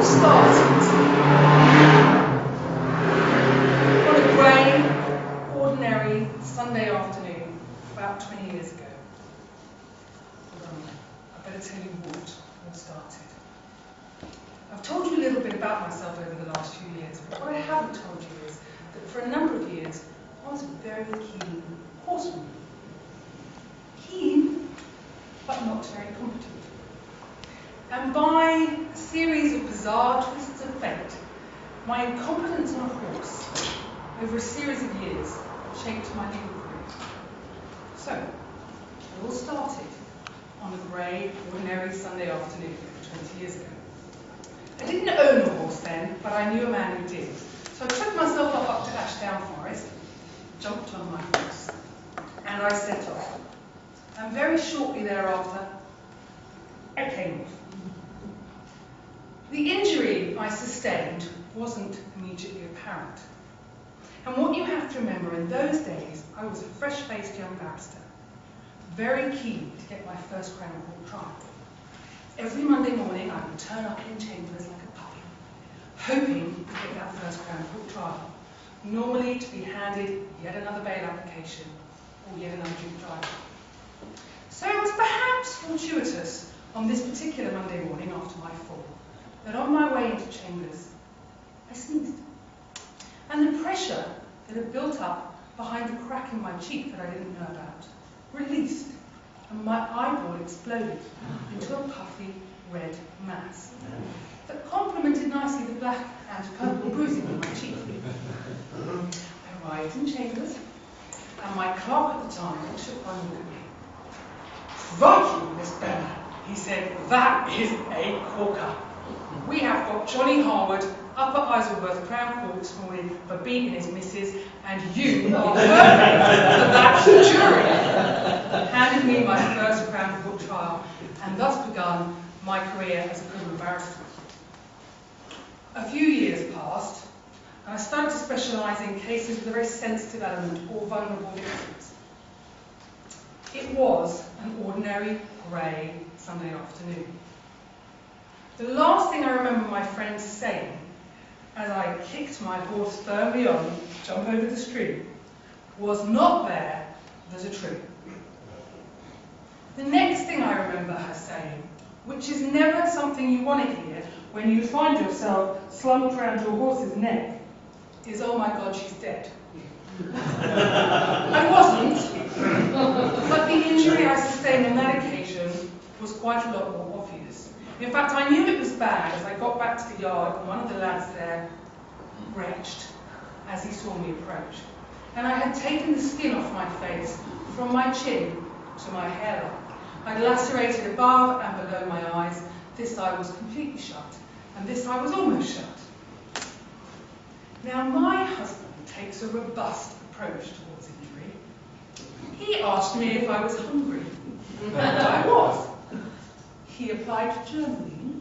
all started on a grey, ordinary Sunday afternoon about 20 years ago. I better tell you what all started. I've told you a little bit about myself over the last few years, but what I haven't told you is that for a number of years I was a very keen horsewoman. Keen, but not very competent. And by a series of bizarre twists of fate, my incompetence on a horse over a series of years shaped my legal career. So, it all started on a grey, ordinary Sunday afternoon 20 years ago. I didn't own a horse then, but I knew a man who did. So I took myself up to Ashdown Forest, jumped on my horse, and I set off. And very shortly thereafter, I came off. The injury I sustained wasn't immediately apparent. And what you have to remember, in those days, I was a fresh-faced young barrister, very keen to get my first Crown Court trial. Every Monday morning, I would turn up in chambers like a puppy, hoping to get that first Crown Court trial, normally to be handed yet another bail application or yet another drink drive. So it was perhaps fortuitous on this particular Monday morning after my fall that on my way into chambers, I sneezed. And the pressure that had built up behind the crack in my cheek that I didn't know about released, and my eyeball exploded into a puffy red mass that complemented nicely the black and purple bruising on my cheek. I arrived in chambers, and my clerk at the time took one look at me. "Crikey, Miss Benner," he said, "that is a corker. We have got Johnny Harwood up at Isleworth Crown Court this morning for beating his missus, and you are perfect for that jury." Handed me my first Crown Court trial, and thus begun my career as a criminal barrister. A few years passed, and I started to specialise in cases with a very sensitive element or vulnerable victims. It was an ordinary grey Sunday afternoon. The last thing I remember my friends saying as I kicked my horse firmly on to jump over the stream was, "Not there, there's a tree." The next thing I remember her saying, which is never something you want to hear when you find yourself slumped round your horse's neck, is, "Oh my God, she's dead." I wasn't, but the injury I sustained on that occasion was quite a lot more obvious. In fact, I knew it was bad as I got back to the yard, and one of the lads there retched as he saw me approach. And I had taken the skin off my face from my chin to my hairline. I'd lacerated above and below my eyes. This eye was completely shut, and this eye was almost shut. Now, my husband takes a robust approach towards injury. He asked me if I was hungry, and I was. He applied for Germany,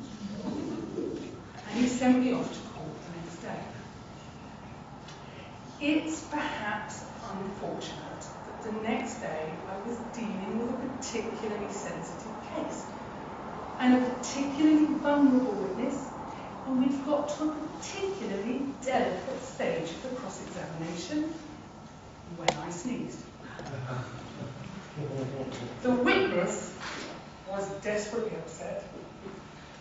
and he sent me off to court the next day. It's perhaps unfortunate that the next day I was dealing with a particularly sensitive case, and a particularly vulnerable witness, and we've got to a particularly delicate stage of the cross-examination when I sneezed. The witness was desperately upset.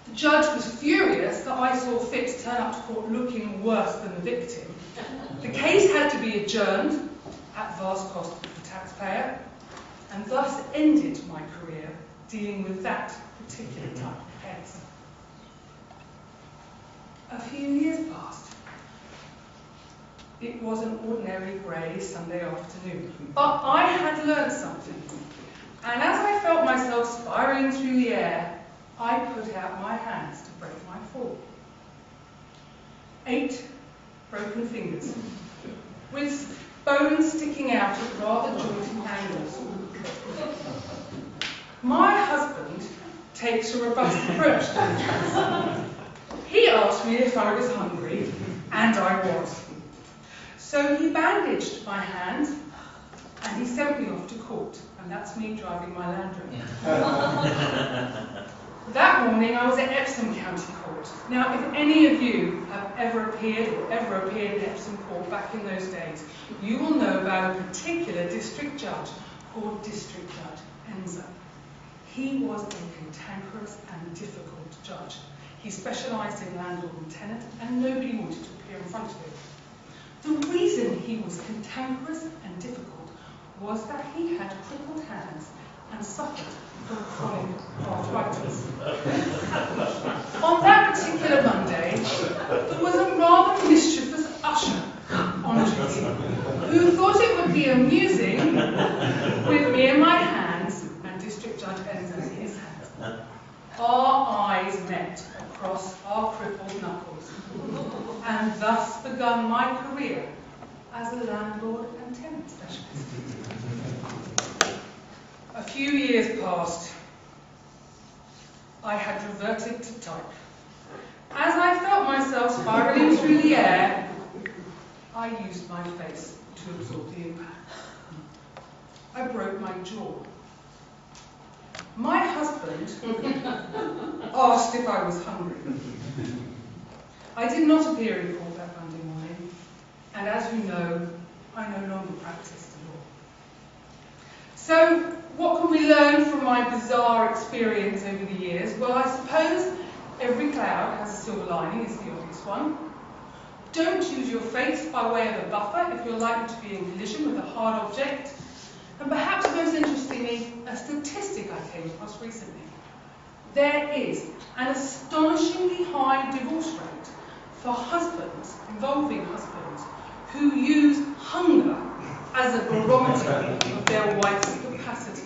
The judge was furious that I saw fit to turn up to court looking worse than the victim. The case had to be adjourned at vast cost to the taxpayer, and thus ended my career dealing with that particular type of case. A few years passed. It was an ordinary grey Sunday afternoon, but I had learned something. And as I felt myself spiraling through the air, I put out my hands to break my fall. 8 broken fingers, with bones sticking out at rather jointed angles. My husband takes a robust approach to this. He asked me if I was hungry, and I was. So he bandaged my hand, and he sent me off to court, and that's me driving my Land Rover. That morning I was at Epsom County Court. Now, if any of you have ever appeared in Epsom Court back in those days, you will know about a particular district judge called District Judge Enza. He was a cantankerous and difficult judge. He specialised in landlord and tenant, and nobody wanted to appear in front of him. The reason he was cantankerous and difficult was that he had crippled hands and suffered from chronic arthritis. On that particular Monday, there was a rather mischievous usher on duty who thought it would be amusing with me in my hands and District Judge Enza in his hands. Our eyes met across our crippled knuckles, and thus begun my career as a landlord and tenant specialist. A few years passed. I had reverted to type. As I felt myself spiraling through the air, I used my face to absorb the impact. I broke my jaw. My husband asked if I was hungry. I did not appear in court that Monday morning, and as you know, I no longer practice the law. So, what can we learn from my bizarre experience over the years? Well, I suppose every cloud has a silver lining, is the obvious one. Don't use your face by way of a buffer if you're likely to be in collision with a hard object. And perhaps most interestingly, a statistic I came across recently. There is an astonishingly high divorce rate for husbands, involving husbands, who use hunger as a barometer of their wife's capacity